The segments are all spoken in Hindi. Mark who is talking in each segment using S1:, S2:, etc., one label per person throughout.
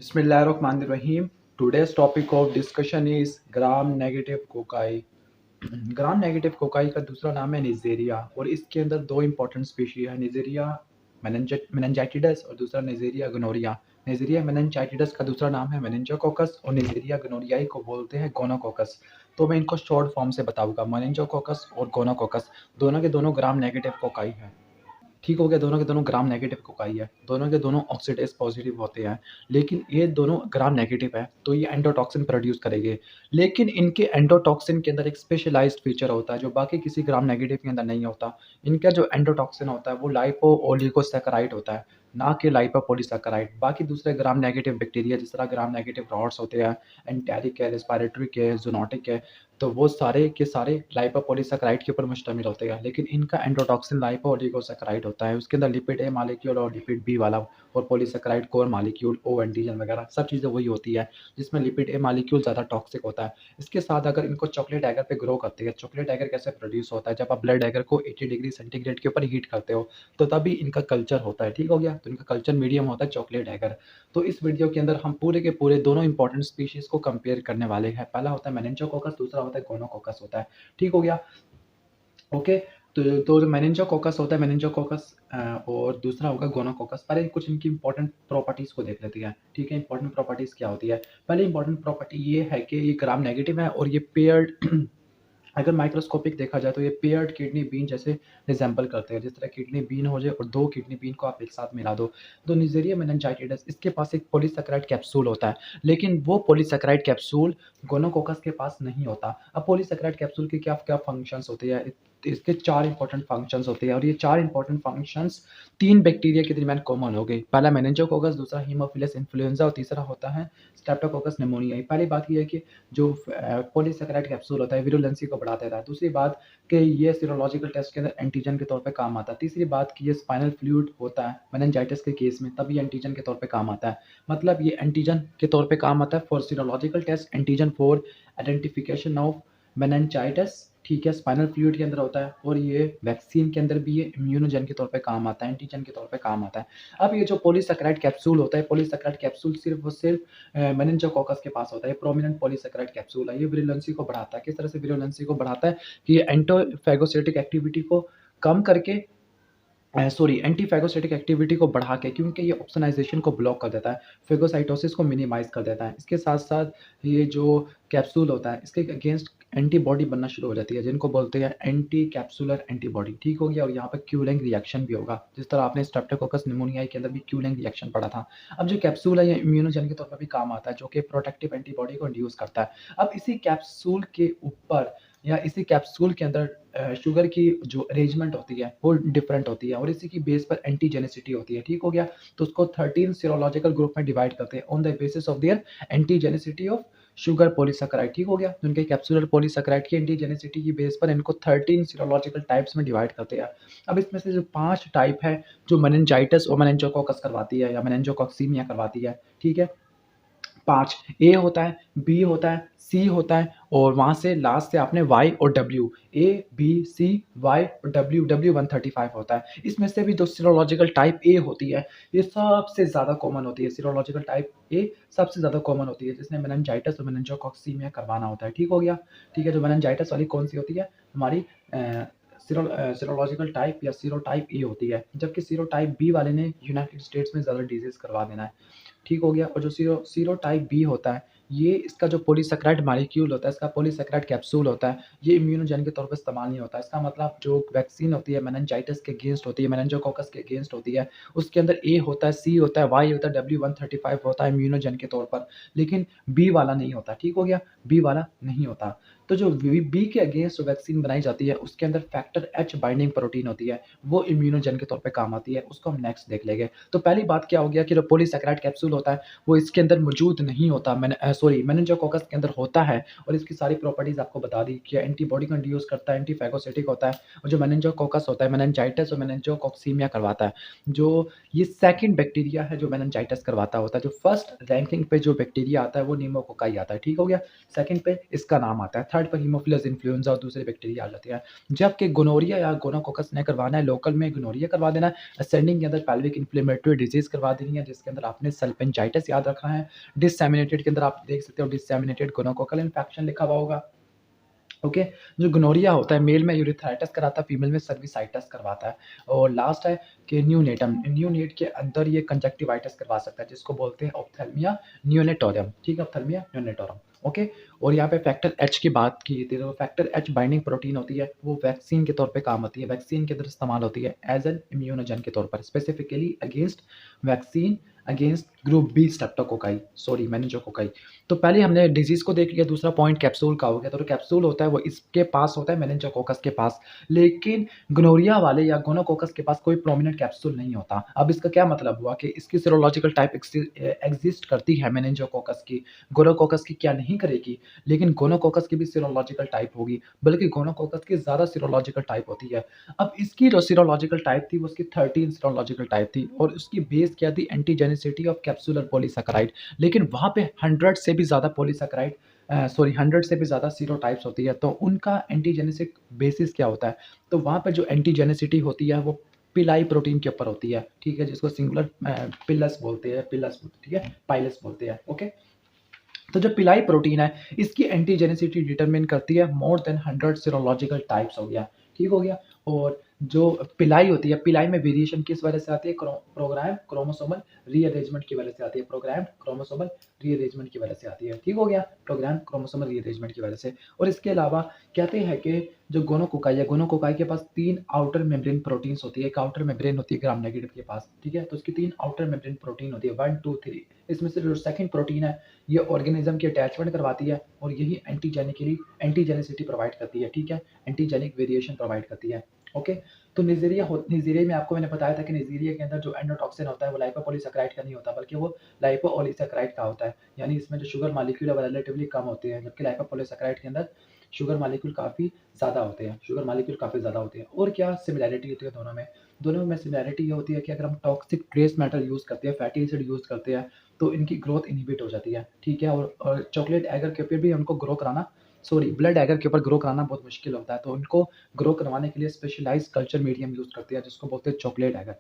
S1: Bismillahirrahmanirrahim. Today's topic of discussion is gram negative cocci. Gram negative cocci का दूसरा नाम है निजेरिया और इसके अंदर दो इंपॉर्टेंट स्पीशीज है, निजेरिया मेनिनजाइटिडस और दूसरा निजेरिया गोनोरिया। निजेरिया मेनिनजाइटिडस का दूसरा नाम है मेनिंजोकोकस और निजेरिया गोनोरियाई को बोलते हैं गोनोकोकस। तो मैं इनको शॉर्ट फॉर्म से बताऊंगा। मेनिंजोकोकस और गोनोकोकस दोनों के दोनों ग्राम नेगेटिव कोकाई है। ठीक हो गया, दोनों के दोनों ग्राम नेगेटिव कोकाई है, दोनों के दोनों ऑक्सीडेज पॉजिटिव होते हैं, लेकिन ये दोनों ग्राम नेगेटिव है तो ये एंडोटॉक्सिन प्रोड्यूस करेंगे। लेकिन इनके एंडोटॉक्सिन के अंदर एक स्पेशलाइज्ड फीचर होता है जो बाकी किसी ग्राम नेगेटिव के अंदर नहीं होता। इनका जो एंडोटॉक्सिन होता है वो लाइपो ओलिगोसैकेराइड होता है, ना कि लाइपोपॉलीसैकेराइड। बाकी दूसरे ग्राम नेगेटिव बैक्टीरिया जिस तरह ग्राम नेगेटिव रॉड्स होते हैं, एंटेरिक है, रेस्पिरेटरी है, जूनोटिक है, तो वो सारे के सारे लाइपोपॉलीसैकेराइड के ऊपर मुश्तमिल होते हैं। लेकिन इनका एंडोटॉक्सिन लाइपो ओलिगोसैकेराइड होता है, उसके अंदर लिपिड ए मॉलिक्यूल और लिपिड बी वाला और polysaccharide core molecule O antigen वगैरह सब चीज़ें वही होती है, जिसमें लिपिड ए मॉलिक्यूल ज़्यादा टॉक्सिक होता है। इसके साथ अगर इनको चॉकलेट एगर पे ग्रो करते हैं, चॉकलेट एगर कैसे प्रोड्यूस होता है, जब आप ब्लड एगर को 80 डिग्री सेंटीग्रेड के ऊपर हीट करते हो तो तभी इनका कल्चर होता है। ठीक हो गया, तो इनका कल्चर मीडियम होता है चॉकलेट एगर। तो इस वीडियो के अंदर हम पूरे के पूरे दोनों इंपॉर्टेंट स्पीशीज को कंपेयर करने वाले हैं। पहला होता है मेनिंजोकोकस, दूसरा होता है गोनोकोकस होता है। ठीक हो गया, ओके। तो जो मेनिंजोकोकस होता है, मेनिंजोकोकस और दूसरा होगा गोनोकोकस। पहले कुछ इनकी इंपॉर्टेंट प्रॉपर्टीज को देख लेते हैं। ठीक है, इंपॉर्टेंट प्रॉपर्टीज क्या होती है। पहले इंपॉर्टेंट प्रॉपर्टी ये है कि ये ग्राम नेगेटिव है और ये पेयर्ड अगर माइक्रोस्कोपिक देखा जाए तो ये पेयर्ड किडनी बीन जैसे रिजेंबल करते हैं। जिस तरह किडनी बीन हो जाए और दो किडनी बीन को आप एक साथ मिला दो, तो निजेरिया मेनिनजाइटिडस इसके पास एक पॉलीसैकेराइड कैप्सूल होता है, लेकिन वो पॉलीसैकेराइड कैप्सूल गोनोकोकस के पास नहीं होता। अब पॉलीसैकेराइड कैप्सूल के क्या क्या फंक्शंस होते हैं, इसके चार इंपॉर्टेंट फंक्शंस होते हैं और ये चार इंपॉर्टेंट फंक्शंस तीन बैक्टीरिया के दरमियान कॉमन हो गए। पहला मेनिंजोकोकस, दूसरा हीमोफिलस इन्फ्लुएंजा और तीसरा होता है स्ट्रेप्टोकोकस निमोनिया। पहली बात ये है कि जो पॉलीसैकेराइड कैप्सूल होता है विरुलेंसी को बढ़ा देता है। दूसरी बात कि ये सीरोलॉजिकल टेस्ट के अंदर एंटीजन के तौर पे काम आता है। तीसरी बात कि ये स्पाइनल फ्लूइड होता है मेनिंजाइटिस के केस में, तब ये एंटीजन के तौर पे काम आता है। मतलब ये एंटीजन के तौर पे काम आता है for serological test, antigen for identification of meningitis. ठीक है, स्पाइनल फ्लूइड के अंदर होता है और ये वैक्सीन के अंदर भी ये इम्यूनोजन के तौर पे काम आता है, एंटीजन के तौर पे काम आता है। अब ये जो पॉलीसैकेराइड कैप्सूल होता है, पॉलीसैकेराइड कैप्सूल सिर्फ और सिर्फ मेनिंजोकोकस के पास होता है। प्रोमिनेंट पॉलीसैकेराइड कैप्सूल है, ये विरुलेंसी को बढ़ाता है। किस तरह से विरुलेंसी को बढ़ाता है कि ये एंटीफैगोसाइटिक एक्टिविटी को कम करके एंटीफैगोसाइटिक एक्टिविटी को बढ़ा के, क्योंकि ये ऑप्सोनाइजेशन को ब्लॉक कर देता है, फेगोसाइटोसिस को मिनिमाइज कर देता है। इसके साथ साथ ये जो कैप्सूल होता है इसके अगेंस्ट एंटीबॉडी बनना शुरू हो जाती है, जिनको बोलते हैं एंटी कैप्सुलर एंटीबॉडी। ठीक हो गया, और यहाँ पर क्यूलिंग रिएक्शन भी होगा, जिस तरह आपने स्ट्रेप्टोकोकस निमोनियाई के अंदर भी क्यूलिंग रिएक्शन पढ़ा था। अब जो कैप्सूल है ये इम्यूनोजन के तौर पर भी काम आता है, जो कि प्रोटेक्टिव एंटीबॉडी को इंड्यूस करता है। अब इसी कैप्सूल के ऊपर या इसी कैप्सूल के अंदर शुगर की जो अरेंजमेंट होती है वो डिफरेंट होती है और इसी की बेस पर एंटीजेनिसिटी होती है। ठीक हो गया, तो उसको 13 सीरोलॉजिकल ग्रुप में डिवाइड करते हैं on the basis of their antigenicity of sugar polysaccharide. ठीक हो गया, तो इनके कैप्सूलर पॉलीसैकेराइड की एंटीजेनिसिटी की बेस पर इनको 13 सीरोलॉजिकल टाइप्स में डिवाइड करते हैं। अब इसमें से जो 5 टाइप है जो मेनिंजाइटिस और मेनिंजोकोकस करवाती है या मेनिंजोकॉक्सीमिया करवाती है। ठीक है, 5 ए होता है, बी होता है, सी होता है और वहाँ से लास्ट से आपने वाई और W, A B C Y और डब्ल्यू, डब्ल्यू 135 होता है। इसमें से भी जो सीरोलॉजिकल टाइप ए होती है ये सबसे ज़्यादा कॉमन होती है। सीरोलॉजिकल टाइप ए सबसे ज़्यादा कॉमन होती है, जिसने मेनिंजाइटिस और मेनिंजोकॉक्सीमिया करवाना होता है। ठीक हो गया, ठीक है। जो मेनिंजाइटिस वाली कौन सी होती है, हमारी सीरोलॉजिकल टाइप या सीरो टाइप ए होती है, जबकि सीरो टाइप बी वाले ने यूनाइटेड स्टेट्स में ज़्यादा डिजीज़ करवा देना है। ठीक हो गया, और जो सीरो टाइप बी होता है ये इसका जो पॉलीसैकेराइड मॉलिक्यूल होता है, इसका पॉलीसैकेराइड कैप्सूल होता है, ये इम्यूनोजेन के तौर पे इस्तेमाल नहीं होता। इसका मतलब जो वैक्सीन होती है मेनिंजाइटिस के अगेंस्ट होती है, मेनिंजोकोकस के अगेंस्ट होती है, उसके अंदर ए होता है, सी होता है, वाई होता है, डब्ल्यू 135 होता है इम्यूनोजेन के तौर पर, लेकिन बी वाला नहीं होता। ठीक हो गया, बी वाला नहीं होता। तो जो बी के अगेंस्ट वैक्सीन बनाई जाती है उसके अंदर फैक्टर एच बाइंडिंग प्रोटीन होती है, वो इम्यूनोजेन के तौर पे काम आती है, उसको हम नेक्स्ट देख लेंगे। तो पहली बात क्या हो गया कि जो पॉलीसैकेराइड कैप्सूल होता है वो इसके अंदर मौजूद नहीं होता, मेनिंजोकोकस के अंदर होता है और इसकी सारी प्रॉपर्टीज आपको बता दी कि एंटीबॉडी को इंड्यूस करता है, एंटीफैगोसाइटिक होता है, और जो मेनिंजोकोकस होता है मेनिंजाइटिस और मेनिंजोकॉक्सीमिया करवाता है। जो ये सेकंड बैक्टीरिया है जो मेनिंजाइटिस करवाता होता है। जो फर्स्ट रैंकिंग पे जो बैक्टीरिया आता है वो नीमोकोकाई आता है। ठीक हो गया, सेकंड पे इसका नाम आता है। थर्ड पर हीमोफिलस इन्फ्लुएंजा और दूसरे बैक्टीरिया आ जाते हैं। जबकि गोनोरिया या गोनोकोकस ने करवाना है लोकल में गोनोरिया करवा देना है, असेंडिंग के अंदर पेल्विक इन्फ्लेमेटरी डिजीज़ करवा देनी है जिसके अंदर आपने सल्फेंजाइटिस याद रखना है। डिससेमिनेटेड के अंदर आप देख सकते हो डिससेमिनेटेड गोनोकोकल इन्फेक्शन लिखा हुआ होगा। ओके, जो गोनोरिया होता है मेल में यूरिथ्राइटिस कराता है, फीमेल में सर्विसाइटिस करवाता है। और लास्ट है कि न्यूनेटम, न्यूनेट के अंदर ये कंजक्टिवाइटिस करवा सकता है जिसको बोलते हैं ऑप्थेल्मिया नियोनेटोरियम, ठीक है, ऑप्थेल्मिया नियोनेटोरियम। ओके, और यहाँ पे फैक्टर एच की बात की थी, तो फैक्टर एच बाइंडिंग प्रोटीन होती है, वो वैक्सीन के तौर पे काम होती है, वैक्सीन के अंदर इस्तेमाल होती है एज एन इम्यूनोजन के तौर पर, specifically against vaccine against group B streptococci, sorry मेनिंजोकोकाई। तो पहले हमने डिजीज़ को देख लिया, दूसरा पॉइंट कैप्सूल का हो गया। तो कैप्सूल होता है वो इसके पास होता है मेनिंजोकोकस के पास, लेकिन गोनोरिया वाले या गोनोकोकस के पास कोई प्रोमिनेंट कैप्सूल नहीं होता। अब इसका क्या मतलब हुआ कि इसकी सीरोलॉजिकल टाइप एग्जिस्ट करती है मेनिंजोकोकस की, गोनोकोकस की क्या नहीं करेगी, लेकिन गोनोकोकस की भी सीरोलॉजिकल टाइप होगी, बल्कि गोनोकोकस की ज़्यादा सीरोलॉजिकल टाइप होती है। अब इसकी जो सीरोलॉजिकल टाइप थी वो उसकी 13 सीरोलॉजिकल टाइप थी और उसकी बेस क्या थी एंटीजेनिसिटी ऑफ कैप्सुलर पॉलीसैकेराइड, लेकिन वहाँ पे 100 से भी ज़्यादा पॉलीसैकेराइड 100 से भी ज़्यादा सीरोटाइप्स होती है, तो उनका एंटीजेनेसिक बेसिस क्या होता है? तो वहाँ पे जो एंटीजेनेसिटी होती है वो पिलाई प्रोटीन के ऊपर होती है, ठीक है, जिसको सिंगुलर पिलस बोलते हैं, ठीक है, पाइलस बोलते हैं, ओके। तो जो पिलाई प्रोटीन है इसकी एंटीजेनिसिटी डिटरमिन करती है मोर देन 100 सीरोलॉजिकल टाइप्स हो गया, ठीक हो गया। और जो पिलाई होती है, पिलाई में वेरिएशन किस वजह से आती है? प्रोग्राम क्रोमोसोमल रीअरेंजमेंट की वजह से आती है, प्रोग्राम क्रोमोसोमल रीअरेंजमेंट की वजह से आती है, ठीक हो गया, प्रोग्राम क्रोमोसोमल रीअरेंजमेंट की वजह से। और इसके अलावा कहते हैं कि जो गोनोकोकाई है, गोनोकोकाई के पास 3 आउटर मेम्ब्रेन प्रोटीन्स होती है, एक आउटर मेम्ब्रेन होती है ग्राम नेगेटिव के पास, ठीक है, तो उसकी 3 आउटर मेम्ब्रेन प्रोटीन होती है, 1 2 3। इसमें से जो सेकंड प्रोटीन है ये ऑर्गेनिज्म की अटैचमेंट करवाती है और यही एंटीजेनिसिटी प्रोवाइड करती है, ठीक है, एंटीजेनिक वेरिएशन प्रोवाइड करती है, ओके। तो निजीरिया में आपको मैंने बताया था कि निजीरिया के अंदर जो एंडोटॉक्सिन होता है वो लाइपोपॉलीसैकेराइड का नहीं होता, बल्कि वो लाइपोओलिसैकेराइड का होता है, यानी इसमें जो शुगर मॉलिक्यूल है वो रिलेटिवली कम होते हैं, जबकि लाइपोपॉलीसैकेराइड के अंदर शुगर मॉलिक्यूल काफ़ी ज़्यादा होते हैं, शुगर मॉलिक्यूल काफ़ी ज़्यादा होते हैं। और क्या सिमिलैरिटी होती है दोनों में सिमिलैरिटी ये होती है कि अगर हम टॉक्सिक ट्रेस मेटल यूज़ करते हैं, फैटी एसिड यूज़ करते हैं, तो इनकी ग्रोथ इनहिबिट हो जाती है, ठीक है। और चॉकलेट एगर के ऊपर भी हमको ग्रो कराना, सॉरी, ब्लड एगर के ऊपर ग्रो कराना बहुत मुश्किल होता है, तो उनको ग्रो करवाने के लिए स्पेशलाइज्ड कल्चर मीडियम यूज़ करते हैं जिसको बोलते हैं चॉकलेट एगर।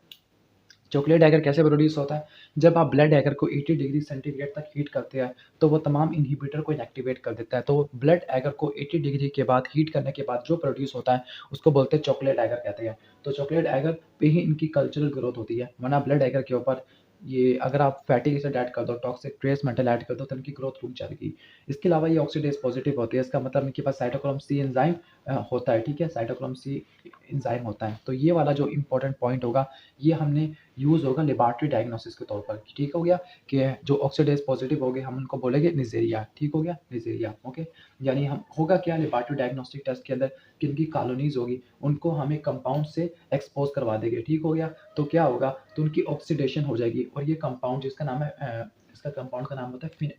S1: चॉकलेट एगर कैसे प्रोड्यूस होता है? जब आप ब्लड एगर को 80 डिग्री सेंटीग्रेड तक हीट करते हैं, तो वो तमाम इनहिबिटर को इनएक्टिवेट कर देता है। तो ब्लड एगर को 80 डिग्री के बाद हीट करने के बाद जो प्रोड्यूस होता है, उसको बोलते हैं चॉकलेट एगर कहते हैं। तो चॉकलेट एगर पे ही इनकी कल्चरल ग्रोथ होती है, वरना ब्लड एगर के ऊपर ये अगर आप फैटी एसिड ऐड कर दो, टॉक्सिक ट्रेस मेटल ऐड कर दो, तो इनकी ग्रोथ रुक जाएगी। इसके अलावा ये ऑक्सीडेज पॉजिटिव होती है, इसका मतलब इनके पास साइटोक्रोम सी एंजाइम होता है, ठीक है, साइटोक्रोम सी एंजाइम होता है। तो ये वाला जो इम्पोर्टेंट पॉइंट होगा, ये हमने यूज़ होगा लेबॉरेटरी डायग्नोसिस के तौर पर, ठीक हो गया, कि जो ऑक्सीडेज पॉजिटिव हो गए हम उनको बोलेंगे निजेरिया, ठीक हो गया, निजेरिया, ओके। यानी हम होगा क्या लेबॉरेटरी डायग्नोस्टिक टेस्ट के अंदर, किनकी कॉलोनीज होगी उनको हमें कंपाउंड से एक्सपोज करवा देंगे, ठीक हो गया। तो क्या होगा, तो उनकी ऑक्सीडेशन हो जाएगी और ये कंपाउंड जिसका नाम है इसका कंपाउंड का नाम होता है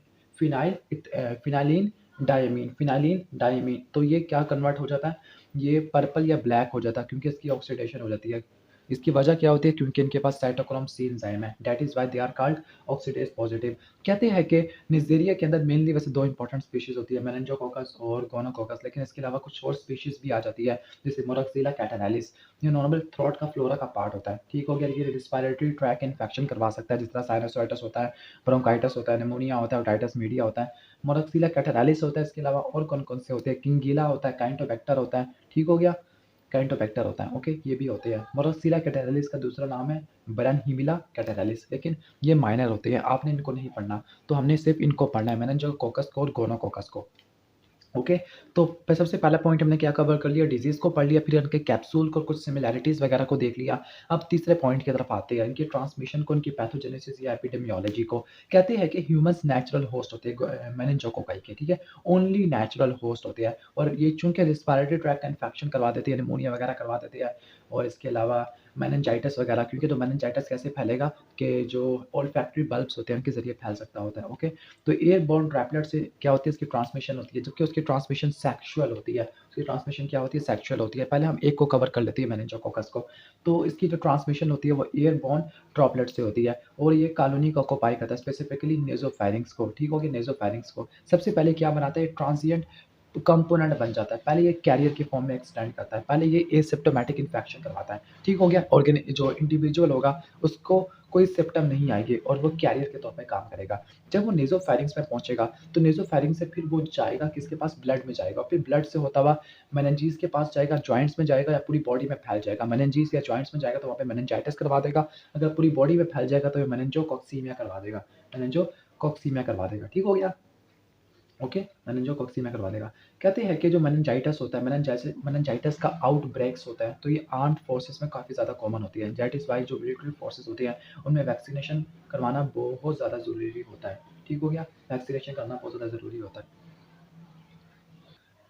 S1: फिनाइलिन डायमीन। तो ये क्या कन्वर्ट हो जाता है, ये पर्पल या ब्लैक हो जाता है क्योंकि इसकी ऑक्सीडेशन हो जाती है। इसकी वजह क्या होती है, क्योंकि इनके पास साइटोक्रोम सी एंजाइम है, that is why they are called oxidase positive. कहते हैं कि निजेरिया के अंदर मेनली वैसे 2 इंपॉर्टेंट स्पीशीज होती है, मेनिंजोकोकस और गोनोकोकस, लेकिन इसके अलावा कुछ और स्पीशीज भी आ जाती है, जैसे मोरक्सिला कैटरैलिस। ये नॉर्मल थ्रोट का फ्लोरा का पार्ट होता है, ठीक हो गया। ये रिस्पिरेटरी ट्रैक इन्फेक्शन करवा सकता है, जिस तरह साइनोसाइटिस होता है, ब्रोंकाइटिस होता है, निमोनिया होता है, ओटाइटिस मीडिया होता है। मोरक्सिला कैटरैलिस होता है, इसके अलावा और कौन-कौन से होते हैं, किंगीला होता है, काइंटोबैक्टर होता है, ठीक हो गया, कैंटोबैक्टर होता है, ओके, ये भी होते हैं। मोरक्सिला कैटेरालिस का दूसरा नाम है ब्रैनहीमिला कैटेरालिस, लेकिन ये माइनर होते हैं, आपने इनको नहीं पढ़ना, तो हमने सिर्फ इनको पढ़ना है, मेनिंजोकोकस को और गोनोकोकस को, ओके। तो सबसे पहला पॉइंट हमने क्या कवर कर लिया, डिजीज़ को पढ़ लिया, फिर इनके कैप्सूल को, कुछ सिमिलैरिटीज़ वगैरह को देख लिया। अब तीसरे पॉइंट की तरफ आते हैं, इनकी ट्रांसमिशन को, इनकी पैथोजेनेसिस या एपिडेमियोलॉजी को। कहते हैं कि ह्यूमन्स नेचुरल होस्ट होते हैं मेनिंजोकोकाई के, ठीक है, ओनली नेचुरल होस्ट होते हैं, और ये चूँकि रिस्पिरेटरी ट्रैक्ट का इन्फेक्शन करवा देते हैं, निमोनिया वगैरह करवा देते हैं, और इसके अलावा मेनिंजाइटिस वगैरह, क्योंकि तो मेनिंजाइटिस कैसे फैलेगा कि जो ओल्फैक्टरी बल्ब्स होते हैं उनके ज़रिए फैल सकता होता है, ओके। तो एयरबोर्न ड्रॉपलेट से क्या होती है, इसकी ट्रांसमिशन होती है, जबकि उसकी ट्रांसमिशन सेक्सुअल होती है, उसकी ट्रांसमिशन क्या होती है, सेक्सुअल होती है। पहले हम एक को कवर कर लेते हैं मेनिंजोकोकस को। तो इसकी जो ट्रांसमिशन होती है वो एयरबोर्न ड्रॉपलेट से होती है और ये कॉलोनी को ऑक्यूपाई करता है, स्पेसिफिकली नेज़ोफैरिंक्स को, ठीक हो गया, नेज़ोफैरिंक्स को। सबसे पहले क्या बनाता है, ट्रांजिएंट कंपोनेंट बन जाता है। पहले ये कैरियर की फॉर्म में एक्सटेंड करता है, पहले ये एसिम्प्टोमेटिक इन्फेक्शन करवाता है, ठीक हो गया? जो इंडिविजुअल होगा उसको कोई सिम्पटम नहीं आएगी और वो कैरियर के तौर पे काम करेगा। जब वो नेज़ोफैरिंक्स में पहुँचेगा, तो नेज़ोफैरिंक्स से फिर वो जाएगा किसके पास? ब्लड में जाएगा, फिर ब्लड से होता हुआ मेनिंजेस के पास जाएगा, जॉइंट्स में जाएगा या पूरी बॉडी में फैल जाएगा। मेनिंजेस या जॉइंट्स में जाएगा तो वहाँ पे मेनिंजाइटिस करवा देगा, अगर पूरी बॉडी में फैल जाएगा तो ये मेनिंजोकॉक्सीमिया करवा देगा, मेनिंजोकॉक्सीमिया करवा देगा, ठीक हो गया? ओके, मेनिंजोकॉक्सीमिया करवा देगा। कहते हैं कि जो मेनिंजाइटिस होता है, मेनिंजाइटिस का आउटब्रेक्स होता है, तो ये आर्म्ड फोर्सेस में काफ़ी ज़्यादा कॉमन होती है। दैट इज़ व्हाई जो मिलिट्री फोर्सेस होती हैं, उनमें वैक्सीनेशन करवाना बहुत ज़्यादा ज़रूरी होता है। ठीक हो गया? वैक्सीनेशन करना बहुत ज़्यादा ज़रूरी होता है।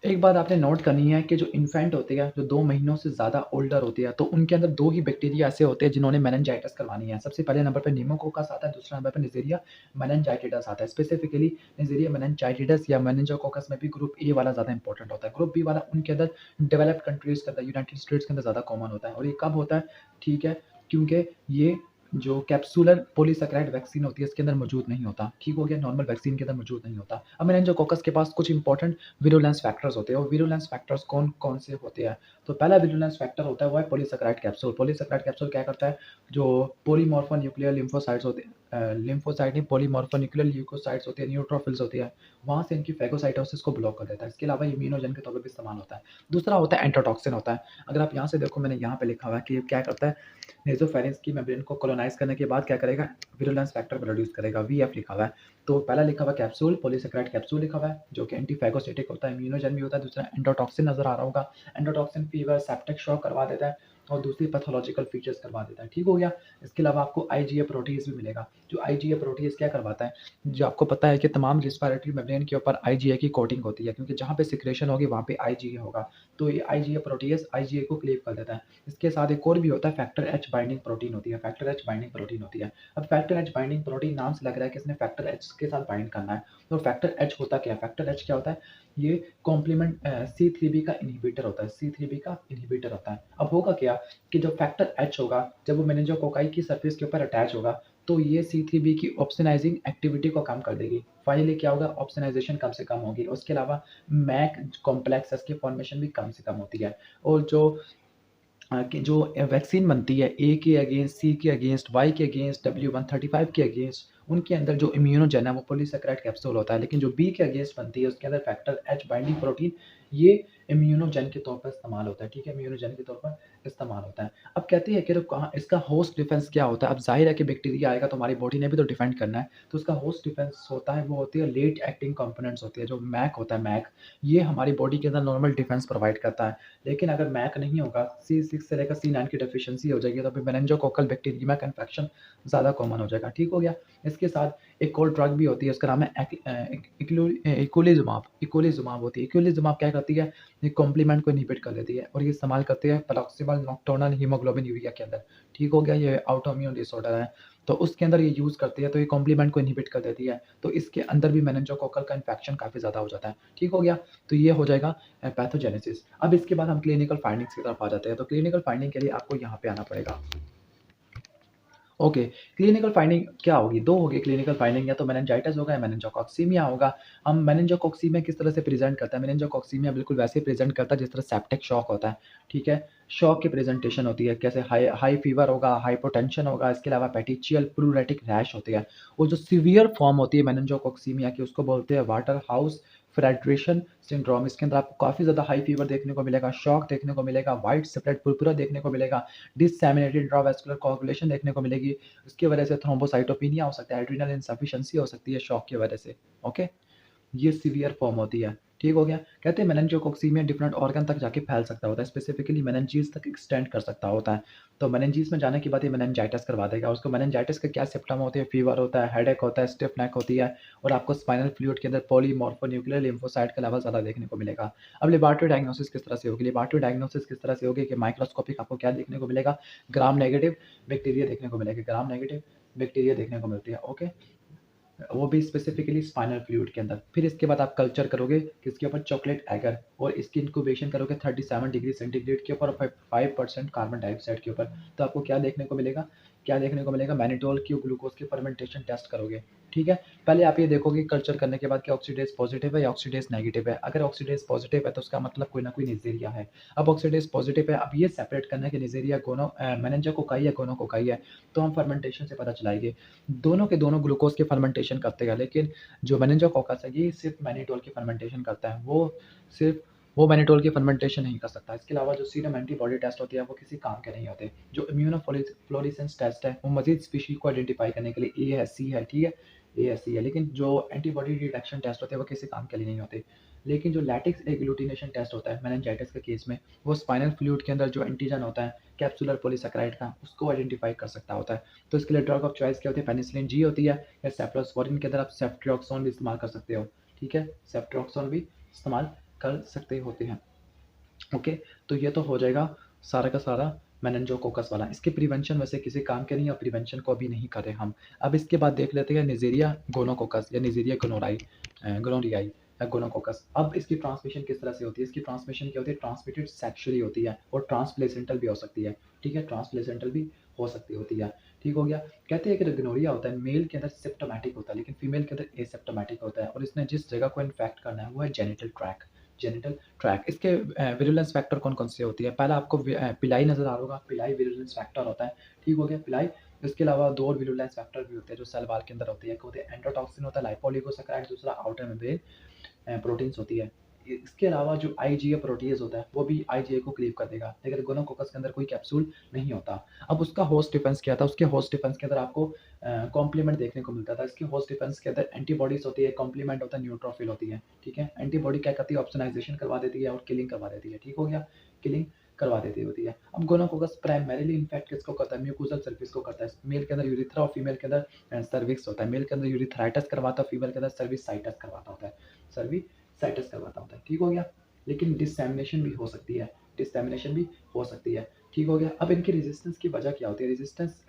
S1: एक बात आपने नोट करनी है कि जो इन्फेंट होती है, जो 2 महीनों से ज़्यादा ओल्डर होती है, तो उनके अंदर 2 ही बैक्टीरिया ऐसे होते हैं जिन्होंने मेनिंजाइटिस करवानी है। सबसे पहले नंबर पे निमोकोकस आता है, दूसरा नंबर पे नेज़ेरिया मेनिनजाइटिडस आता है। स्पेसिफिकली नेज़ेरिया मेनिनजाइटिडस या मेनिंजोकोकस में भी ग्रुप ए वाला ज़्यादा इंपॉर्टेंट होता है। ग्रुप बी वाला उनके अंदर डेवलप्ड कंट्रीज़ के अंदर, यूनाइटेड स्टेट्स के अंदर ज़्यादा कॉमन होता है और ये कब होता है? ठीक है, क्योंकि ये जो कैप्सूलर पॉलीसैकेराइड वैक्सीन होती है, इसके अंदर मौजूद नहीं होता। ठीक हो गया? नॉर्मल वैक्सीन के अंदर मौजूद नहीं होता। अब मेनिंजोकोकस के पास कुछ इंपॉर्टेंट विरुलेंस फैक्टर्स होते हैं और विरुलेंस फैक्टर्स कौन-कौन से होते हैं? तो पहला विरुलेंस फैक्टर होता है वो है पॉलीसैकेराइड कैप्सूल। पॉलीसैकेराइड कैप्सूल क्या करता है? जो पॉलीमॉर्फोन्यूक्लियर लिम्फोसाइट्स होते हैं, लिम्फोसाइट नहीं, पॉलीमॉर्फोन्यूक्लियर ल्यूकोसाइट्स होती है, न्यूट्रोफिल्स होती है, वहाँ से इनकी फेगोसाइटोसिस को ब्लॉक कर देता है। इसके अलावा इम्यूनोजेन के तौर पे भी इस्तेमाल होता है। दूसरा होता है एंटीटॉक्सिन होता है। अगर आप यहाँ से देखो, मैंने यहाँ पे लिखा हुआ है कि ये क्या करता है, नेज़ोफेरेंस की मेम्ब्रेन को कोलोनाइज़ करने के बाद क्या करेगा? विरुलेंस फैक्टर प्रोड्यूस करेगा, वीएफ लिखा हुआ है। तो पहला लिखा हुआ कैप्सूल, पॉलीसैकेराइड कैप्सूल लिखा हुआ है, जो कि एंटीफैगोसाइटिक होता है, इम्यूनोजेन भी होता है। दूसरा एंडोटॉक्सिन नज़र आ रहा होगा। एंडोटॉक्सिन फीवर, सेप्टिक शॉक करवा देता है और दूसरी पैथोलॉजिकल फीचर्स करवा देता है। ठीक हो गया? इसके अलावा आपको आईजीए प्रोटीज़ भी मिलेगा। जो आईजीए प्रोटीज़ क्या करवाता है? जो आपको पता है कि तमाम रिस्पिरेटरी मेम्ब्रेन के ऊपर आईजीए की कोटिंग होती है, क्योंकि जहाँ पे सिक्रेशन होगी वहाँ पे आईजीए होगा। तो ये आईजीए प्रोटीज़ आईजीए को क्लीव कर देता है। इसके साथ एक और भी होता है, फैक्टर एच बाइंडिंग प्रोटीन होती है, फैक्टर एच बाइंडिंग प्रोटीन होती है। अब फैक्टर एच बाइंडिंग प्रोटीन नाम से लग रहा है कि इसने फैक्टर एच के साथ बाइंड करना है। तो फैक्टर एच होता क्या है? फैक्टर एच क्या होता है? ये कॉम्प्लीमेंट C3b का इनहिबिटर होता है, C3b का इनहिबिटर होता है। अब होगा क्या कि जो फैक्टर एच होगा, जब वो मेनिंजोकोकाई की सरफेस के ऊपर अटैच होगा, तो ये C3b की ऑप्सोनाइजिंग एक्टिविटी को कम कर देगी। फाइनली क्या होगा? ऑप्सोनाइजेशन कम से कम होगी। उसके अलावा मैक कॉम्प्लेक्सेस की फॉर्मेशन भी कम से कम होती है और कि जो वैक्सीन बनती है ए के अगेंस्ट, सी के अगेंस्ट, वाई के अगेंस्ट, W135 के अगेंस्ट, उनके अंदर जो इम्यूनोजेन है वो पॉलीसैकेराइड कैप्सूल होता है, लेकिन जो बी के अगेंस्ट बनती है उसके अंदर फैक्टर एच बाइंडिंग प्रोटीन, ये इम्यूनोजेन के तौर पर इस्तेमाल होता है। ठीक है? इम्यूनोजेन के तौर पर इस्तेमाल होता है। अब कहते हैं कि तो कहाँ इसका होस्ट डिफेंस क्या होता है? अब ज़ाहिर है कि बैक्टीरिया आएगा तो हमारी बॉडी ने भी तो डिफेंड करना है, तो उसका होस्ट डिफेंस होता है, वो होती है लेट एक्टिंग कंपोनेंट्स होती है, जो मैक होता है, मैक, ये हमारी बॉडी के अंदर नॉर्मल डिफेंस प्रोवाइड करता है। लेकिन अगर मैक नहीं होगा, C6 से लेकर C9 की डेफिशिएंसी हो जाएगी, तो फिर मेनिंजोकोकल बैक्टीरियमा का इन्फेक्शन ज़्यादा कॉमन हो जाएगा। ठीक हो गया? इसके साथ एक और ड्रग भी होती है, उसका नाम है इक्विलिजुमाब होती है। इक्विलिजुमाब क्या करती है? ये कॉम्प्लीमेंट को इनहिबिट कर देती है और ये इस्तेमाल करते हैं पैराक्सिमल नॉक्टर्नल हीमोग्लोबिन यूरिया के अंदर। ठीक हो गया? ये ऑटोइम्यून डिसऑर्डर है, तो उसके अंदर ये यूज़ करती है, तो ये कॉम्प्लीमेंट को इनहिबिट कर देती है, तो इसके अंदर भी मेनिंजोकोकल का इन्फेक्शन काफ़ी ज़्यादा हो जाता है। ठीक हो गया? तो ये हो जाएगा पैथोजेनेसिस। अब इसके बाद हम क्लिनिकल फाइंडिंग्स की तरफ आ जाते हैं, तो क्लिनिकल फाइंडिंग के लिए आपको यहाँ पे आना पड़ेगा। ओके, क्लिनिकल फाइंडिंग क्या होगी? 2 होगी क्लिनिकल फाइंडिंग, या तो मेनिंजाइटिस होगा या मेनिंजोकॉक्सीमिया होगा। हम मेनिंजोकॉक्सीमिया किस तरह से प्रेज़ेंट करता है? मेनिंजोकॉक्सीमिया बिल्कुल वैसे ही प्रेज़ेंट करता है जिस तरह सेप्टिक शॉक होता है, ठीक है? शॉक की प्रेज़ेंटेशन होती है, कैसे हाई हाई फीवर होगा, हाइपोटेंशन होगा, इसके अलावा पेटिचियल प्लूरेटिक रैश होती है। और जो सीवियर फॉर्म होती है मेनिंजोकॉक्सीमिया की, उसको बोलते हैं वाटर हाउस फ्रैड्रेशन सिंड्रोम। इसके अंदर आपको काफ़ी ज़्यादा हाई फीवर देखने को मिलेगा, शॉक देखने को मिलेगा, व्हाइट स्प्रेड पुरपुरा देखने को मिलेगा, डिससेमिनेटेड इंट्रावेस्कुलर कोagulation देखने को मिलेगी। इसकी वजह से थ्रोम्बोसाइटोपिनिया हो सकता है, एड्रिनल इनसफिशिएंसी हो सकती है शॉक की वजह से। ओके? ये सीवियर फॉर्म होती है। ठीक हो गया? कहते हैं मेनिंजोकोक्सीमिया डिफरेंट ऑर्गन तक जाके फैल सकता होता है, स्पेसिफिकली मेनिंजेस तक एक्सटेंड कर सकता होता है। तो मेनिंजेस में जाने के बाद ये मेनिंजाइटिस करवा देगा। उसको मेनिंजाइटिस के क्या सिम्पटम होते हैं? फीवर होता है, हेडेक होता है, स्टिफ नेक होती है और आपको स्पाइनल फ्लूइड के अंदर पॉलीमॉर्फोन्यूक्लियर लिम्फोसाइट के अलावा ज़्यादा देखने को मिलेगा। अब लेबोरेटरी डायग्नोसिस किस तरह से होगी? लेबोरेटरी डायग्नोसिस किस तरह से होगी कि माइक्रोस्कोपिक आपको क्या देखने को मिलेगा? ग्राम नेगेटिव बैक्टीरिया देखने को मिलेगा, ग्राम नेगेटिव बैक्टीरिया देखने को मिलती है। ओके? वो भी स्पेसिफिकली स्पाइनल फ्लूइड के अंदर। फिर इसके बाद आप कल्चर करोगे किसके ऊपर? चॉकलेट एगर, और इसकी इंक्यूबेशन करोगे 37 डिग्री सेंटीग्रेड के ऊपर और 5% कार्बन डाइऑक्साइड के ऊपर। तो आपको क्या देखने को मिलेगा? क्या देखने को मिलेगा? मैनिटोल क्यू ग्लूकोज के फर्मेंटेशन टेस्ट करोगे। ठीक है? पहले आप ये देखोगे कल्चर करने के बाद कि ऑक्सीडेज़ पॉज़िटिव है या ऑक्सीडेज़ नेगेटिव है। अगर ऑक्सीडेज़ पॉज़िटिव है तो उसका मतलब कोई ना कोई नीज़ेरिया है। अब ऑक्सीडेज़ पॉज़िटिव है, अब ये सेपरेट करना है कि नीज़ेरिया मेनिंजाकोकाई या गोनोकोकाई है, तो हम फर्मेंटेशन से पता चलाएँगे। दोनों के दोनों ग्लूकोज़ की फर्मेंटेशन करते हैं, लेकिन जो मेनिंजाकोकस है ये सिर्फ़ मैनिटोल की फर्मेंटेशन करता है। सिर्फ़ वो मैनिटोल की फर्मेंटेशन नहीं कर सकता। इसके अलावा जो सीरम एंटीबॉडी टेस्ट होती है वो किसी काम के नहीं होते। जो फ्लोरेसेंस टेस्ट है वो मज़ीद स्पीशीज़ को आइडेंटिफ़ाई करने के लिए ए है, सी है, ठीक है? ये ऐसी है, लेकिन जो एंटीबॉडी डिटेक्शन टेस्ट होते हैं वो किसी काम के लिए नहीं होते। लेकिन जो लैटिक्स एग्लूटिनेशन टेस्ट होता है मेनिंजाइटिस के केस में, वो स्पाइनल फ्लूइड के अंदर जो एंटीजन होता है कैप्सुलर पॉलीसैकेराइड का, उसको आइडेंटिफाई कर सकता होता है। तो इसके लिए ड्रग ऑफ चॉइस क्या होती है? पेनिसिलिन जी होती है, या सेफ्लोस्पोरिन के अंदर आप सेफ्ट्रियाक्सोन भी इस्तेमाल कर सकते हो। ठीक है, सेफ्ट्रियाक्सोन भी इस्तेमाल कर सकते होते हैं। ओके, तो ये तो हो जाएगा सारा का सारा मेनिंजोकोकस वाला। इसके प्रिवेंशन वैसे किसी काम के नहीं है और प्रिवेंशन को अभी नहीं कर रहे हम। अब इसके बाद देख लेते हैं निज़ेरिया गोनोकोकस या निज़ेरिया गोनोरियाई या गोनोकोकस। अब इसकी ट्रांसमिशन किस तरह से होती है? इसकी ट्रांसमिशन क्या होती है? ट्रांसमिटेड सेक्सुअली होती है और ट्रांसप्लेसेंटल भी हो सकती है। ठीक है, ट्रांसप्लेसेंटल भी हो सकती होती है। ठीक हो गया? कहते हैं कि गोनोरिया होता है मेल के अंदर सिम्प्टोमेटिक होता है, लेकिन फीमेल के अंदर एसिम्प्टोमेटिक होता है, और इसने जिस जगह को इन्फेक्ट करना है वो है जेनिटल ट्रैक। इसके विरुलेंस फैक्टर कौन-कौन से होती है? पहला आपको पिलाई नज़र आ रहा होगा, पिलाई विरुलेंस फैक्टर होता है, ठीक हो गया पिलाई। इसके अलावा 2 और विरुलेंस फैक्टर भी होते हैं जो सेल वॉल के अंदर होती है, एक होते हैं एंडोटॉक्सिन होता है, लाइपोओलिगोसैकेराइड, दूसरा आउटर मेम्ब्रेन प्रोटीन्स होती है। इसके अलावा जो आईजीए प्रोटीज़ होता है, वो भी आईजीए को क्लीव कर देगा, लेकिन गोनोकोकस के अंदर कोई कैप्सूल नहीं होता। अब उसका होस्ट डिफेंस क्या था? उसके होस्ट डिफेंस के अंदर आपको कॉम्प्लीमेंट देखने को मिलता था। इसके होस्ट डिफेंस के अंदर एंटीबॉडीज़ होती है, कॉम्प्लीमेंट होता है, न्यूट्रोफिल होती है, ठीक है? एंटीबॉडी क्या करती है? ऑप्सोनाइज़ेशन करवा देती है और किलिंग करवा देती है, ठीक हो गया? किलिंग करवा देती होती है। अब गोनोकोकस प्राइमरीली इन्फेक्ट किसको करता है? म्यूकोज़ल सर्फेस को करता है। मेल के अंदर यूरेथ्रा और फीमेल के अंदर सर्विक्स होता है। मेल के अंदर यूरेथ्राइटिस करवाता है, फीमेल के अंदर सर्विसाइटिस करवाता होता है। सर्विसाइटिस करवाता होता है, ठीक हो गया? लेकिन डिसएमिनेशन भी हो सकती है, डिसएमिनेशन भी हो सकती है, ठीक हो गया? अब इनकी रेजिस्टेंस की वजह क्या होती है? रेजिस्टेंस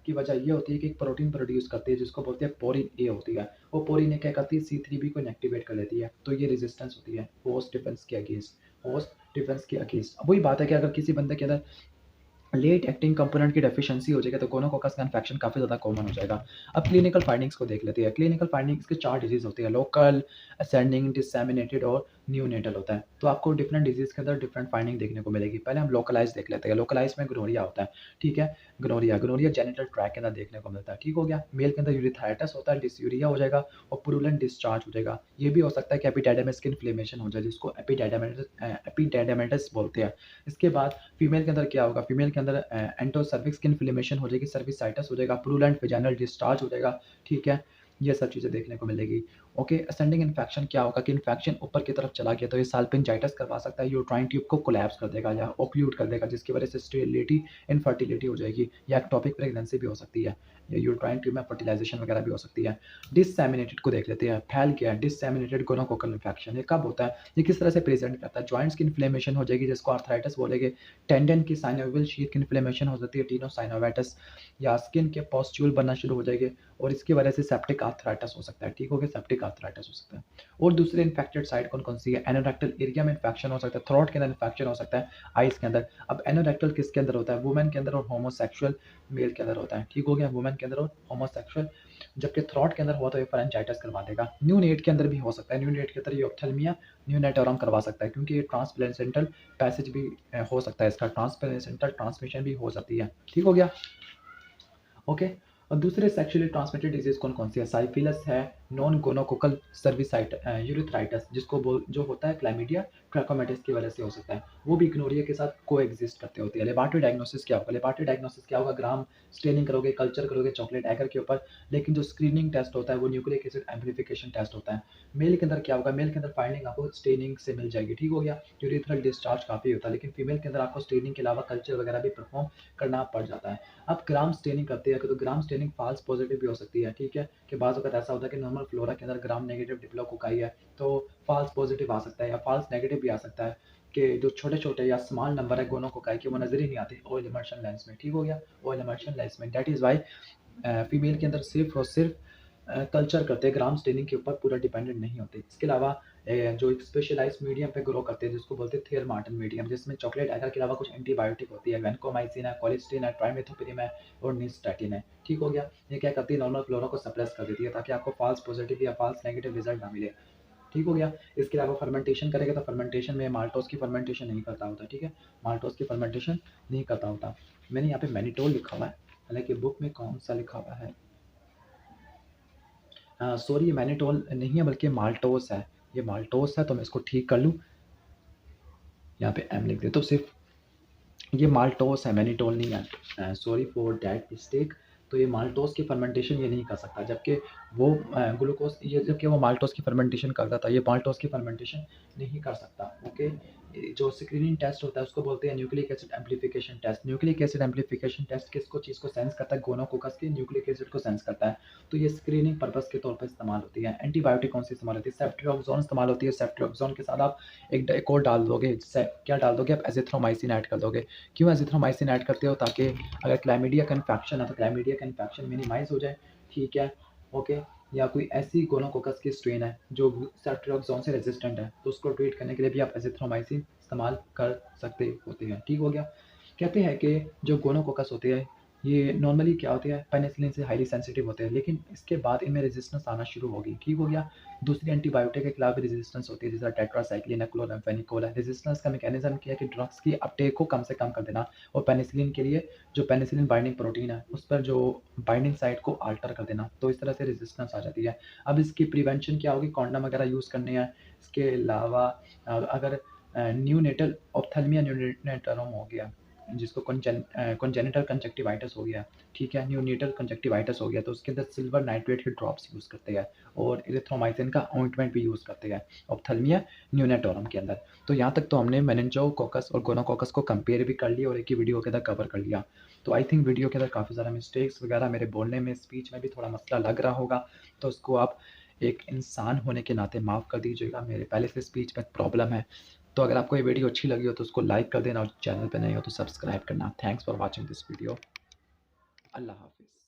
S1: की वजह ये होती है कि एक प्रोटीन प्रोड्यूस करती है जिसको बोलते हैं पोरिन ए होती है। वो पोरिन ए क्या करती है? C3b को इनएक्टिवेट कर लेती है, तो ये रेजिस्टेंस होती है होस्ट डिफेंस के अगेंस्ट। अब वही बात है कि अगर किसी बंदे के अंदर लेट एक्टिंग कंपोनेंट की डेफिशिएंसी हो जाएगी तो गोनोकोकस का इन्फेक्शन काफ़ी ज़्यादा कॉमन हो जाएगा। अब क्लिनिकल फाइंडिंग्स को देख लेते हैं। क्लिनिकल फाइंडिंग्स के 4 डिजीज़ होती है, लोकल, असेंडिंग, डिसेमिनेटेड और नियोनेटल होता है। तो आपको डिफरेंट डिजीज़ के अंदर डिफरेंट फाइंडिंग देखने को मिलेगी। पहले हम लोकलाइज़ देख लेते हैं। लोकलाइज़ में गोनोरिया होता है, ठीक है? गोनोरिया जेनिटल ट्रैक्ट के अंदर देखने को मिलता है, ठीक हो गया? मेल के अंदर यूरिथाइटिस होता है, डिसयूरिया हो जाएगा और पुरुलेंट डिस्चार्ज हो जाएगा। ये भी हो सकता है कि एपिडेर्मिस की इन्फ्लेमेशन हो जाए, जिसको एपिडेर्मिटिस बोलते हैं। इसके बाद फीमेल के अंदर क्या होगा? फीमेल के अंदर एंडोसर्विक्स की इन्फ्लेमेशन हो जाएगी, सर्विसाइटिस हो जाएगा, पुरुलेंट वेजाइनल डिस्चार्ज हो जाएगा, ठीक है? ये सब चीज़ें देखने को मिलेगी। ओके, असेंडिंग इन्फेक्शन क्या होगा कि इन्फेक्शन ऊपर की तरफ चला गया तो ये साल्पिंजाइटिस करवा सकता है, यूट्राइन ट्यूब को कोलैप्स कर देगा या ओक्लूड कर देगा, जिसकी वजह से स्टेरिलिटी, इनफर्टिलिटी हो जाएगी, या एक्टोपिक प्रेगनेंसी भी हो सकती है, या यूट्राइन ट्यूब में फर्टिलाइजेशन वगैरह भी हो सकती है। डिसएमिनेटेड को देख लेते हैं। फैल गया डिसएमिनेटेड गोनोकोकल इन्फेक्शन, ये कब होता है? ये किस तरह से प्रेजेंट करता है? जॉइंट्स की इन्फ्लेमेशन हो जाएगी जिसको आर्थराइटिस बोलेंगे, टेंडन की साइनोवियल शीथ की इन्फ्लेमेशन हो जाती है, टीनोसाइनोवाइटिस, या स्किन के पॉस्ट्यूल बनना शुरू हो जाएंगे, और इसकी वजह से सेप्टिक आर्थराइटिस हो सकता है, ठीक हो गया? सेप्टिक आर्थराइटिस हो सकता है। और दूसरे इन्फेक्टेड साइट कौन-कौन सी है? एनोरेक्टल एरिया में इन्फेक्शन हो सकता है, थ्रोट के अंदर इन्फेक्शन हो सकता है, आइज़ के अंदर। अब एनोरेक्टल किसके अंदर होता है? वुमेन के अंदर और होमोसेक्सुअल मेल के अंदर होता है, ठीक हो गया? वुमेन के अंदर और होमोसेक्सुअल, जबकि थ्रोट के अंदर हुआ तो ये फारिंजाइटिस करवा देगा। न्यूनेट के अंदर भी हो सकता है, न्यूनेट के अंदर ये ऑप्थेल्मिया न्यूनेटोरम करवा सकता है, क्योंकि ये ट्रांसप्लेसेंटल पैसेज भी हो सकता है, इसका ट्रांसप्लेसेंटल ट्रांसमिशन भी हो जाती है, ठीक हो गया? ओके। और दूसरे सेक्सुअली ट्रांसमिटेड डिजीज कौन कौन सी है? साइफिलस है, नॉन गोनोकोकल यूरिथ्राइटिस, जिसको बोल जो होता है क्लैमिडिया ट्रैकोमैटिस की वजह से हो सकता है, वो भी गोनोरिया के साथ को एग्जिस्ट करते होती है। लेबोरेटरी डायग्नोसिस क्या होगा? लेबोरेटरी डायग्नोसिस क्या होगा? ग्राम स्टेनिंग करोगे, कल्चर करोगे चॉकलेट एगर के ऊपर, लेकिन जो स्क्रीनिंग टेस्ट होता है वो न्यूक्लिक एसिड एम्प्लीफिकेशन टेस्ट होता है। मेल के अंदर क्या होगा? मेल के अंदर फाइंडिंग आपको स्टेनिंग से मिल जाएगी, ठीक हो गया? यूरिथ्रल डिस्चार्ज काफ़ी होता है, लेकिन फीमेल के अंदर आपको स्टेनिंग के अलावा कल्चर वगैरह भी परफॉर्म करना पड़ जाता है। अब ग्राम स्टेनिंग करते हैं तो ग्राम स्टेनिंग फॉल्स पॉजिटिव भी हो सकती है, ठीक है? कि बाज़ वक़्त ऐसा होता है कि नॉर्मल फ्लोरा के अंदर ग्राम नेगेटिव डिप्लोकोकाई है, तो फॉल्स पॉजिटिव आ सकता है या फॉल्स नेगेटिव भी आ सकता है कि जो छोटे-छोटे या स्मॉल नंबर है गोनोकोकाई के, वो नज़र ही नहीं आते ऑयल इमर्शन लेंस में, ठीक हो गया? ऑयल इमर्शन लेंस में, दैट इज़ व्हाई फीमेल के अंदर सिर्फ़ और सिर्फ़ कल्चर करते हैं, ग्राम स्टेनिंग के ऊपर पूरा डिपेंडेंट नहीं होते। इसके अलावा जो एक स्पेशलाइज्ड मीडियम पे ग्रो करते हैं जिसको बोलते हैं थेयर मार्टन मीडियम, जिसमें चॉकलेट एगर के अलावा कुछ एंटीबायोटिक होती है, वैनकोमाइसिन है, कोलिस्टीन है, ट्राइमेथोप्रिम है और निस्टैटिन है। ठीक हो गया? ये क्या करती है, नॉर्मल फ्लोरा को सप्रेस कर देती है ताकि आपको फ़ाल्स पॉज़िटिव या फ़ाल्स नेगेटिव रिज़ल्ट ना मिले। ठीक हो गया? इसके अलावा फर्मेंटेशन करेगा तो फर्मेंटेशन में माल्टोज़ की फर्मेंटेशन नहीं करता होता, ठीक है? माल्टोज़ की फर्मेंटेशन नहीं करता होता। मैंने यहाँ पे मैनिटोल लिखा हुआ है, हालाँकि बुक में कौन-सा लिखा हुआ है? सॉरी, ये मैनिटोल नहीं है बल्कि माल्टोज़ है। ये माल्टोज़ है तो मैं इसको ठीक कर लूँ, यहाँ पे एम लिख देता हूँ सिर्फ़। ये माल्टोज़ है, मैनिटोल नहीं है। Sorry for that mistake. तो ये माल्टोज़ की फर्मेंटेशन ये नहीं कर सकता, जबकि वो ग्लूकोज़ ये जबकि वो माल्टोज़ की फर्मेंटेशन करता था, ये माल्टोज़ की फर्मेंटेशन नहीं कर सकता। ओके? जो स्क्रीनिंग टेस्ट होता है उसको बोलते हैं nucleic acid amplification test. Nucleic acid amplification test किसको चीज़ को सेंस करता है? गोनोकोकस के न्यूक्लिक एसिड को सेंस करता है। तो ये स्क्रीनिंग पर्पज़ के तौर पे इस्तेमाल होती है। एंटीबायोटिक कौन सी इस्तेमाल होती है? सेफ्ट्रियाक्सोन इस्तेमाल होती है। सेफ्ट्रियाक्सोन के साथ आप एक और डाल दोगे, क्या डाल दोगे आप? एज़िथ्रोमाइसिन ऐड कर दोगे। क्यों एज़िथ्रोमाइसिन ऐड करते हो? ताकि अगर क्लैमिडिया का इन्फेक्शन है तो क्लैमिडिया का इन्फेक्शन मिनिमाइज़ हो जाए, ठीक है? ओके? या कोई ऐसी गोनोकोकस की स्ट्रेन है जो सेफ्ट्रियाक्सोन से रेजिस्टेंट है, तो उसको ट्रीट करने के लिए भी आप एज़िथ्रोमाइसिन इस्तेमाल कर सकते होते हैं। ठीक हो गया? कहते हैं कि जो गोनोकोकस होते हैं, ये नॉर्मली क्या होते हैं, पेनिसिलिन से हाईली सेंसिटिव होते हैं, लेकिन इसके बाद इनमें रेजिस्टेंस आना शुरू होगी। ठीक हो गया? दूसरी एंटीबायोटिक के खिलाफ भी रेजिस्टेंस होती है, जैसे टेट्रासाइक्लिन है, क्लोराम्फेनिकोल है। रेजिस्टेंस का मैकेनिज्म क्या है कि ड्रग्स की अपटेक को कम से कम कर देना, और पेनिसिलिन के लिए जो पेनिसिलिन बाइंडिंग प्रोटीन है, उस पर जो बाइंडिंग साइट को अल्टर कर देना, तो इस तरह से रेजिस्टेंस आ जाती है। अब इसकी प्रिवेंशन क्या होगी? कॉन्डम वगैरह यूज़ करने हैं। इसके अलावा अगर न्यूनेटल ऑप्थेल्मिया न्यूनेटरम हो गया, जिसको कॉन्जेनिटल कंजक्टिवाइटिस हो गया, ठीक है? न्यूनेटल कंजक्टिवाइटिस हो गया, तो उसके अंदर सिल्वर नाइट्रेट के ड्रॉप्स यूज़ करते हैं और एरिथ्रोमाइसिन का ऑइंटमेंट भी यूज़ करते हैं ऑप्थेल्मिया न्यूनेटोरम के अंदर। तो यहाँ तक तो हमने मेनिंजोकोकस और गोनोकोकस को कंपेयर भी कर लिया और एक ही वीडियो के अंदर कवर कर लिया। तो आई थिंक वीडियो के अंदर काफ़ी ज़्यादा मिस्टेक्स वगैरह मेरे बोलने में, स्पीच में भी थोड़ा मसला लग रहा होगा, तो उसको आप एक इंसान होने के नाते माफ़ कर दीजिएगा। मेरे पहले से स्पीच में प्रॉब्लम है। तो अगर आपको ये वीडियो अच्छी लगी हो तो उसको लाइक कर देना और चैनल पे नए हो तो सब्सक्राइब करना। Thanks for watching this video. अल्लाह हाफ़िज़।